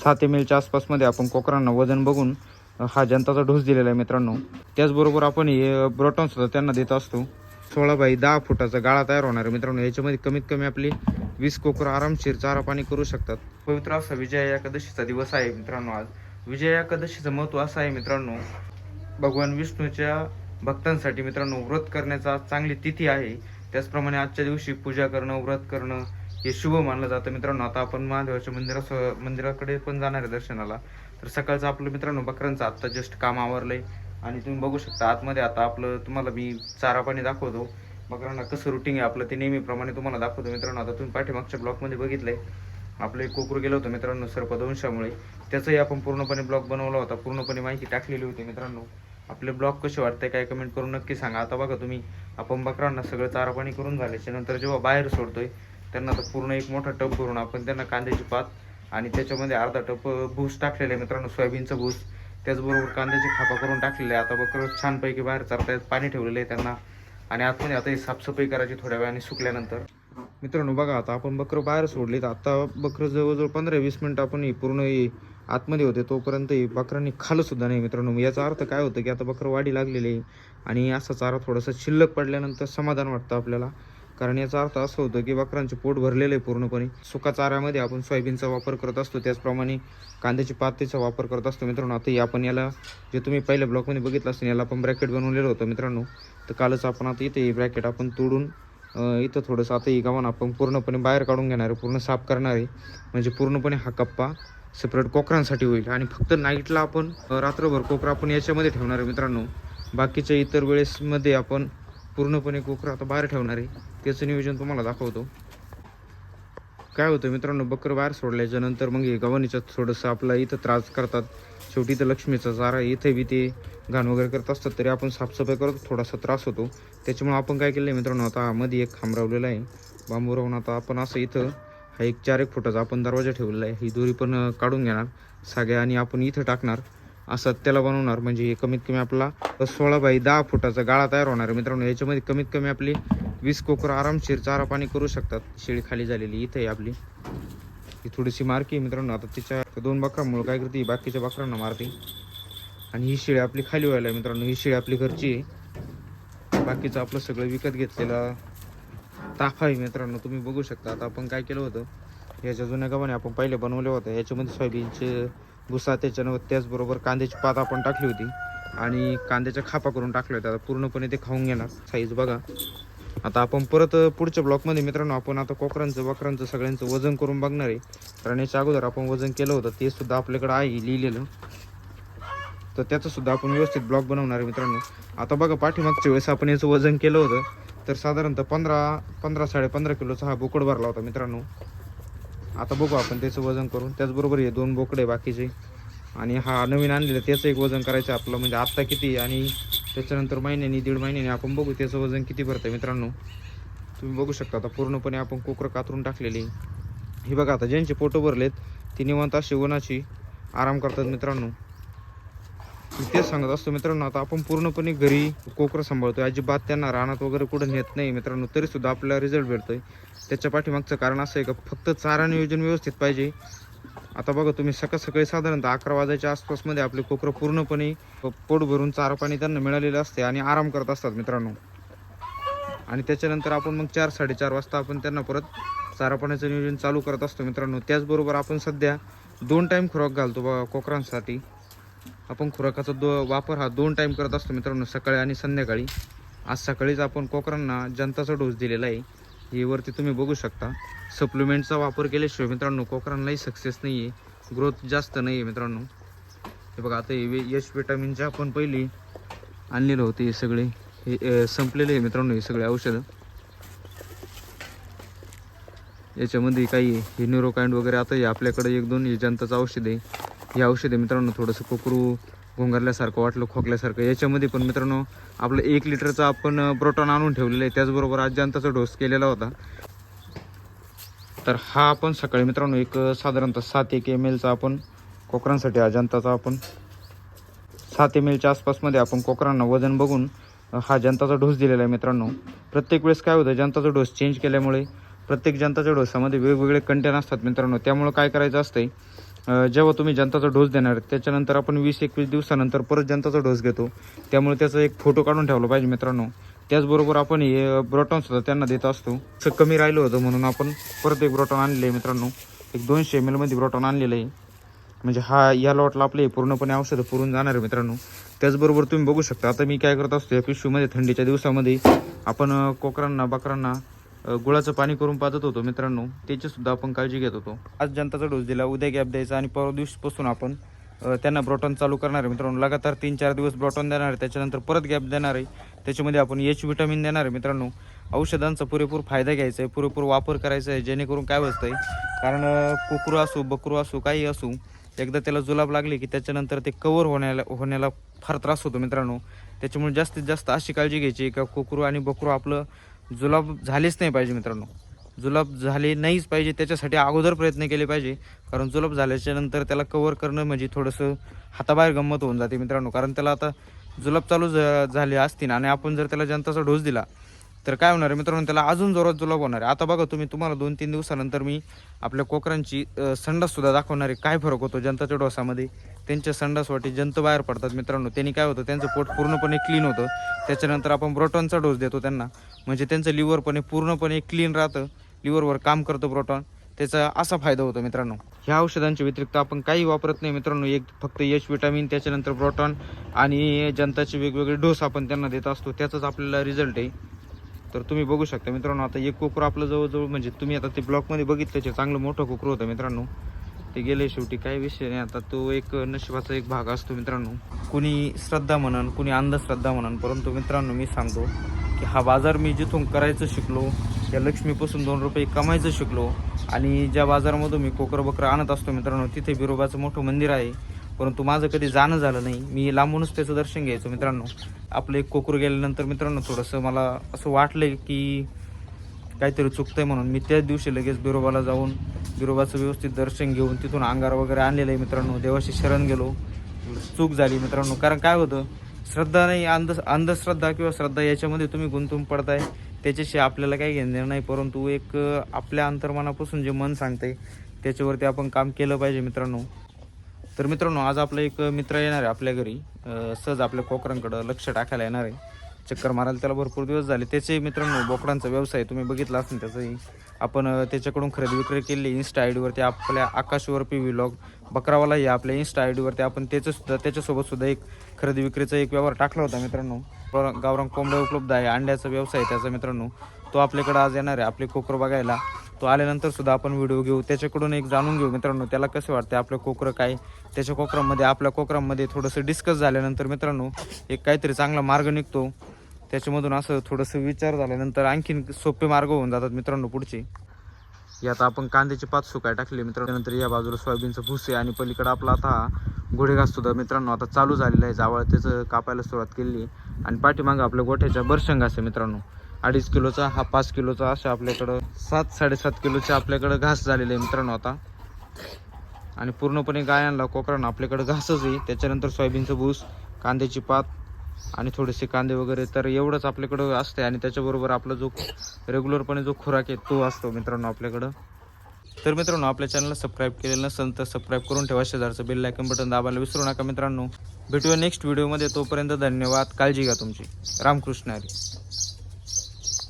7 ml च्या आसपासमध्ये आपण कोकरांना वजन बघून हा जनताचा डोस दिलेला आहे मित्रांनो। त्याचबरोबर आपण हे ब्रोटॉन सुद्धा त्यांना देत असतो। 16 बाय 10 फुटाचा गाळा तयार होणार आहे मित्रांनो। याच्यामध्ये कमीत कमी आपली 20 कोकरं आरामशीर चारा पाणी करू शकतात। पवित्र असा विजया एकादशीचा दिवस आहे मित्रांनो। आज विजया एकादशीचं महत्त्व असं आहे मित्रांनो, भगवान विष्णूच्या भक्तांसाठी मित्रांनो व्रत करण्याचा चांगली तिथी आहे। त्याचप्रमाणे आजच्या दिवशी पूजा करणं, व्रत करणं हे शुभ मानलं जातं मित्रांनो। आता आपण महादेवाच्या मंदिराकडे पण जाणार आहे दर्शनाला। तर सकाळचं आपलं मित्रांनो बकरांचं आत्ता जस्ट काम आवरलंय आणि तुम्ही बघू शकता आतमध्ये आता आपलं तुम्हाला मी चारा पाणी दाखवतो। बकरांना कसं रुटीन आहे आपलं ते नेहमीप्रमाणे तुम्हाला दाखवतो मित्रांनो। आता तुम्ही पाठीमागच्या ब्लॉगमध्ये बघितलंय आपलं एक कोकरू गेलं होतं मित्रांनो सर्पदंशामुळे, त्याचाही आपण पूर्णपणे ब्लॉग बनवला होता, पूर्णपणे माहिती टाकलेली होती मित्रांनो। आपले ब्लॉग कसे वाटते काय कमेंट करून नक्की सांगा। आता बघा तुम्ही आपण बकरांना सगळं चारा पाणी करून झाल्याच्या नंतर जेव्हा बाहेर सोडतोय त्यांना तर पूर्ण एक मोठा टब भरून आपण त्यांना कांद्याची पात आणि त्याच्यामध्ये अर्धा टब भूस टाकलेलं आहे मित्रांनो, सोयाबीनचं भूस, त्याचबरोबर कांद्याची खापा करून टाकलेले आहे। आता बकरं छानपैकी बाहेर चरतायत, पाणी ठेवलेलं आहे त्यांना आणि आतमध्ये आता ही साफसफाई करायची थोड्या वेळाने सुकल्यानंतर मित्रांनो। बघा आता आपण बकरं बाहेर सोडली तर आता बकरं जवळजवळ 15-20 मिनिट आपण पूर्ण आतमध्ये होते तोपर्यंत बकरांनी खाल्लं सुद्धा नाही मित्रांनो। याचा अर्थ काय होतं की आता बकरं वाढी लागलेली आहे आणि असा चारा थोडासा शिल्लक पडल्यानंतर समाधान वाटतं आपल्याला, कारण याचा अर्थ असं होतं की बकरांचे पोट भरलेलं आहे पूर्णपणे। सुका चाऱ्यामध्ये आपण सोयाबीनचा वापर करत असतो, त्याचप्रमाणे कांद्याची पातीचा वापर करत असतो मित्रांनो। आता आपण याला जे तुम्ही पहिल्या ब्लॉकमध्ये बघितलं असेल याला आपण ब्रॅकेट बनवलेलं होतं मित्रांनो। तर कालच आपण आता इथे ब्रॅकेट आपण तोडून इथं थोडंसं आता गावानं आपण पूर्णपणे बाहेर काढून घेणार आहे, पूर्ण साफ करणार आहे, म्हणजे पूर्णपणे हा कप्पा सेपरेट कोकरांसाठी होईल आणि फक्त नाईटला आपण रात्रभर कोकरा आपण याच्यामध्ये ठेवणार आहे मित्रांनो। बाकीच्या इतर वेळेसमध्ये आपण पूर्णपणे कोकरा आता बाहेर ठेवणार आहे, त्याचं नियोजन तुम्हाला दाखवतो। काय होतं मित्रांनो, बकरं बाहेर सोडल्याच्या नंतर मग हे गव्हाणीचं थोडंसं आपला इथं त्रास करतात। शेवटी तर लक्ष्मीचा चारा इथे बी ते घाण वगैरे करत असतात, तरी आपण साफसफाई करतो, थोडासा त्रास होतो। त्याच्यामुळे आपण काय केलं आहे मित्रांनो, आता मध्ये एक खांबरावलेला आहे बांबू राहून, आता आपण असं इथं हा एक 4-1 फुटाचा आपण दरवाजा ठेवलेला आहे। ही दोरी पण काढून घेणार साग्या आणि आपण इथं टाकणार, असं त्याला बनवणार, म्हणजे हे कमीत कमी आपला 16 बाय 10 फुटाचा गाळा तयार होणार आहे मित्रांनो। याच्यामध्ये कमीत कमी आपली 20 कोकरं आरामशीर चारा पाणी करू शकतात। शेळी खाली झालेली इथे आहे आपली, ही थोडीशी मारकी मित्रांनो। आता तिच्या 2 बकरांमुळे काय करते बाकीच्या बकरांना मारते आणि ही शेळी आपली खाली व्हायला आहे मित्रांनो। ही शेळी आपली घरची आहे, बाकीचं आपलं सगळं विकत घेतलेला ताफा आहे मित्रांनो, तुम्ही बघू शकता। आता आपण काय केलं होतं, याच्या जुन्या गव्हाणे आपण पहिले बनवले होते, याच्यामध्ये सोयाबीनचे भुसा त्याचबरोबर कांद्याची पात आपण टाकली होती आणि कांद्याच्या खापा करून टाकल्या होत्या। आता पूर्णपणे ते खाऊन घेणार, साईज बघा। आता आपण परत पुढच्या ब्लॉकमध्ये मित्रांनो आपण आता कोकरांचं बकरांचं सगळ्यांचं वजन करून बघणार आहे, कारण याच्या अगोदर आपण वजन केलं होतं ते सुद्धा आपल्याकडे आहे लिहिलेलं, तर त्याचं सुद्धा आपण व्यवस्थित ब्लॉक बनवणार आहे मित्रांनो। आता बघा पाठीमागच्या वेळेस आपण याचं वजन केलं होतं तर साधारणतः 15-15.5 किलोचा हा बोकड भरला होता मित्रांनो। आता बघू आपण त्याचं वजन करून, त्याचबरोबर हे 2 बोकडे बाकीचे आणि हा नवीन आणलेलं त्याचं एक वजन करायचं आपलं, म्हणजे आत्ता किती आणि त्याच्यानंतर महिन्यानी 1.5 महिन्याने आपण बघू त्याचं वजन किती भरतं मित्रांनो। तुम्ही बघू शकता आता पूर्णपणे आपण कोकरं कातरून टाकलेली हे बघा। आता ज्यांचे पोटं भरलेत ती निवांत अशी उन्हाची आराम करतात मित्रांनो, मी तेच सांगत असतो मित्रांनो। आता आपण पूर्णपणे घरी कोकरं सांभाळतोय, अजिबात त्यांना रानात वगैरे कुठं नेत नाही मित्रांनो, तरीसुद्धा आपल्याला रिझल्ट भेटतोय। त्याच्या पाठीमागचं कारण असं आहे का फक्त चारा नियोजन व्यवस्थित पाहिजे। आता बघा तुम्ही सकाळी साधारणतः 11 वाजायच्या आसपासमध्ये आपले कोकरं पूर्णपणे पोट भरून चारा पाणी त्यांना मिळालेलं असते आणि आराम करत असतात मित्रांनो। आणि त्याच्यानंतर आपण मग 4-4:30 वाजता आपण त्यांना परत चारा पाण्याचं नियोजन चालू करत असतो मित्रांनो। त्याचबरोबर आपण सध्या 2 टाईम खुराक घालतो बघा कोकरांसाठी। आपण खुराकाचा वापर हा 2 टाईम करत असतो मित्रांनो, सकाळी आणि संध्याकाळी। आज सकाळीच आपण कोकरांना जनताचा डोस दिलेला आहे, हे वरती तुम्ही बघू शकता। सप्लिमेंटचा वापर केल्याशिवाय मित्रांनो कोकरांनाही सक्सेस नाही आहे, ग्रोथ जास्त नाही आहे मित्रांनो। हे बघा आता एच विटॅमिनचे आपण पहिली आणलेलं होते, हे सगळे हे संपलेले आहे मित्रांनो, हे सगळे औषधं। याच्यामध्ये काही हे न्यूरोकाइंड वगैरे आता हे आपल्याकडे 1-2 हे जनताचं औषध आहे। हे औषध आहे मित्रांनो, थोडंसं कोकरू घोंगरल्यासारखं वाटलं, खोकल्यासारखं। याच्यामध्ये पण मित्रांनो आपलं 1 लिटरचं आपण प्रोटॉन आणून ठेवलेलं आहे, त्याचबरोबर आज जनताचा डोस केलेला होता। तर हा आपण सकाळी मित्रांनो एक साधारणतः 7 ml चा आपण कोकरांसाठी जनताचा आपण 7 ml च्या आसपासमध्ये आपण कोकरांना वजन बघून हा जनताचा डोस दिलेला आहे मित्रांनो। प्रत्येक वेळेस काय होतं, जनताचा डोस चेंज केल्यामुळे प्रत्येक जनताच्या डोसामध्ये वेगवेगळे कंटेन असतात मित्रांनो, त्यामुळे काय करायचं असतंय जेव्हा तुम्ही जंताचा डोस देणार त्याच्यानंतर आपण 20-21 दिवसानंतर परत जंताचा डोस घेतो, त्यामुळे त्याचा एक फोटो काढून ठेवला पाहिजे मित्रांनो. त्याचबरोबर आपण हे ब्रोटॉनसुद्धा त्यांना देत असतो. असं कमी राहिलं होतं म्हणून आपण परत एक ब्रोटॉन आणलेलं आहे मित्रांनो. एक 200 ml मध्ये ब्रोटॉन आणलेलं आहे, म्हणजे या लॉटला आपले पूर्णपणे औषधं पुरून जाणार आहे मित्रांनो. त्याचबरोबर तुम्ही बघू शकता आता मी काय करत असतो, या पिशवीमध्ये थंडीच्या दिवसामध्ये आपण कोकरांना बकरांना गुळाचं पाणी करून पाजत होतो मित्रांनो. त्याचीसुद्धा आपण काळजी घेत होतो. आज जंताचा डोस दिला, उद्या गॅप द्यायचा आणि परवा दिवशीपासून आपण त्यांना ब्रोटॉन चालू करणार आहे मित्रांनो. लगातार 3-4 दिवस ब्रोटॉन देणार आहे, त्याच्यानंतर परत गॅप देणार आहे. त्याच्यामध्ये आपण H विटामिन देणार आहे मित्रांनो. औषधांचा पुरेपूर फायदा घ्यायचा आहे, पुरेपूर वापर करायचा आहे, जेणेकरून काय होतं आहे, कारण कुकुरू असो बकरू असो काही असो, एकदा त्याला जुलाब लागली की त्याच्यानंतर ते कवर होण्याला फार त्रास होतो मित्रांनो. त्याच्यामुळे जास्तीत जास्त अशी काळजी घ्यायची का कुकुरू आणि बकरू आपलं जुलाब झालेच नाही पाहिजे मित्रांनो. जुलाब झाले नाहीच पाहिजे त्याच्यासाठी अगोदर प्रयत्न केले पाहिजे, कारण जुलाब झाल्याच्या नंतर त्याला कवर करणं म्हणजे थोडंसं हाताबाहेर गंमत होऊन जाते मित्रांनो. कारण त्याला आता जुलाब चालू झाले असतील आणि आपण जर त्याला जंताचा डोस दिला तर काय होणार आहे मित्रांनो, त्याला अजून जोरात जुलाब होणार आहे. आता बघा तुम्हाला 2-3 दिवसानंतर मी आपल्या कोकरांची संडाससुद्धा दाखवणार आहे. काय फरक होतो जंताच्या डोसामध्ये. त्यांच्या संडासवाटी जंत बाहेर पडतात मित्रांनो. त्यांनी काय होतं, त्यांचं पोट पूर्णपणे क्लीन होतं. त्याच्यानंतर आपण ब्रोटॉनचा डोस देतो त्यांना, म्हणजे त्यांचं लिव्हर पूर्णपणे क्लीन राहतं, लिव्हरवर काम करतं ब्रोटॉन. त्याचा असा फायदा होतो मित्रांनो. ह्या औषधांच्या व्यतिरिक्त आपण काही वापरत नाही मित्रांनो. एक फक्त H विटामिन, त्याच्यानंतर ब्रोटॉन आणि जंताचे वेगवेगळे डोस आपण त्यांना देत असतो. त्याचाच आपल्याला रिझल्ट आहे. तर तुम्ही बघू शकता मित्रांनो, आता एक कोकरू आपलं जवळजवळ म्हणजे तुम्ही आता ते ब्लॉकमध्ये बघितलं, चांगलं मोठं कोकरू होतं मित्रांनो. ते गेले शेवटी, काही विषय नाही. आता तो एक नशिबाचा एक भाग असतो मित्रांनो. कुणी श्रद्धा म्हणन, कुणी अंधश्रद्धा म्हणन, परंतु मित्रांनो मी सांगतो की हा बाजार मी जिथून करायचं शिकलो, त्या लक्ष्मीपासून 2 रुपये कमायचं शिकलो. आणि ज्या बाजारामधून मी कोकरं बकरं आणत असतो मित्रांनो, तिथे बिरोबाचं मोठं मंदिर आहे, परंतु माझं कधी जाणं झालं नाही. मी लांबूनच त्याचं दर्शन घ्यायचो मित्रांनो. आपलं एक कोकरू गेल्यानंतर मित्रांनो थोडंसं मला असं वाटलं की काहीतरी चुकतंय, म्हणून मी त्याच दिवशी लगेच बिरोबाला जाऊन बिरोबाचं व्यवस्थित दर्शन घेऊन तिथून अंगार वगैरे आणलेलं आहे मित्रांनो. देवाशी शरण गेलो. चूक झाली मित्रांनो, कारण काय होतं, श्रद्धा नाही अंधश्रद्धा किंवा श्रद्धा याच्यामध्ये तुम्ही गुंतून पडताय, त्याच्याशी आपल्याला काही घेणं नाही. परंतु एक आपल्या अंतर्मनापासून जे मन सांगते त्याच्यावरती आपण काम केलं पाहिजे मित्रांनो. तर मित्रांनो आज आपला एक मित्र येणार आहे आपल्या घरी, सहज आपल्या कोकरांकडं लक्ष टाकायला येणार आहे, चक्कर मारायला. त्याला भरपूर दिवस झाले. त्याचे मित्रांनो बोकडांचा व्यवसाय तुम्ही बघितला असेल त्याचंही. आपण त्याच्याकडून खरेदी विक्री केली इन्स्टा आय डीवरती. आपल्या आकाशवर PV व्लॉग बकरावाला या आपल्या इन्स्टा आय डीवरती आपण त्याच्यासोबतसुद्धा एक खरेदी विक्रीचा एक व्यवहार टाकला होता मित्रांनो. गावरान कोंबड्या उपलब्ध आहे, अंड्याचा व्यवसाय त्याचा मित्रांनो. तो आपल्याकडे आज येणार आहे आपले कोकर बघायला. तो आल्यानंतर सुद्धा आपण व्हिडिओ घेऊ, त्याच्याकडून एक जाणून घेऊ मित्रांनो त्याला कसं वाटतं आपलं कोकरं काय. त्याच्या कोकरांमध्ये आपल्या कोकरांमध्ये थोडंसं डिस्कस झाल्यानंतर मित्रांनो एक काहीतरी चांगला मार्ग निघतो. त्याच्यामधून असं थोडंसं विचार झाल्यानंतर आणखीन सोपे मार्ग होऊन जातात मित्रांनो पुढचे. यात आपण कांद्याची पात सुकाय टाकली मित्रांनो. नंतर या बाजूला सोयाबीनचं भुसे आणि पलीकडे आपला आता घोडेघास सुद्धा मित्रांनो आता चालू झालेलं आहे. जावळ त्याचं कापायला सुरुवात केली आहे. आणि पाठीमागं आपल्या गोठ्याच्या बरशंग असे मित्रांनो 2.5 किलोचा, हा 5 किलोचा, अशा आपल्याकडं 7-7.5 किलोचे आपल्याकडं घास झालेले आहे मित्रांनो आता. आणि पूर्णपणे गायांना कोकरांना आपल्याकडं घासच आहे. त्याच्यानंतर सोयाबीनचं भूस, कांद्याची पात आणि थोडेसे कांदे वगैरे, तर एवढंच आपल्याकडं असते. आणि त्याच्याबरोबर आपला जो रेग्युलरपणे जो खुराक आहे तो असतो मित्रांनो आपल्याकडं. तर मित्रांनो आपल्या चॅनलला सबस्क्राईब केलेलं नसेल तर सबस्क्राईब करून ठेवा. शेजारचं बेल आयकॉन बटन दाबायला विसरू नका मित्रांनो. भेटूया नेक्स्ट व्हिडिओमध्ये. तोपर्यंत धन्यवाद. काळजी घ्या तुमची. रामकृष्ण हरी.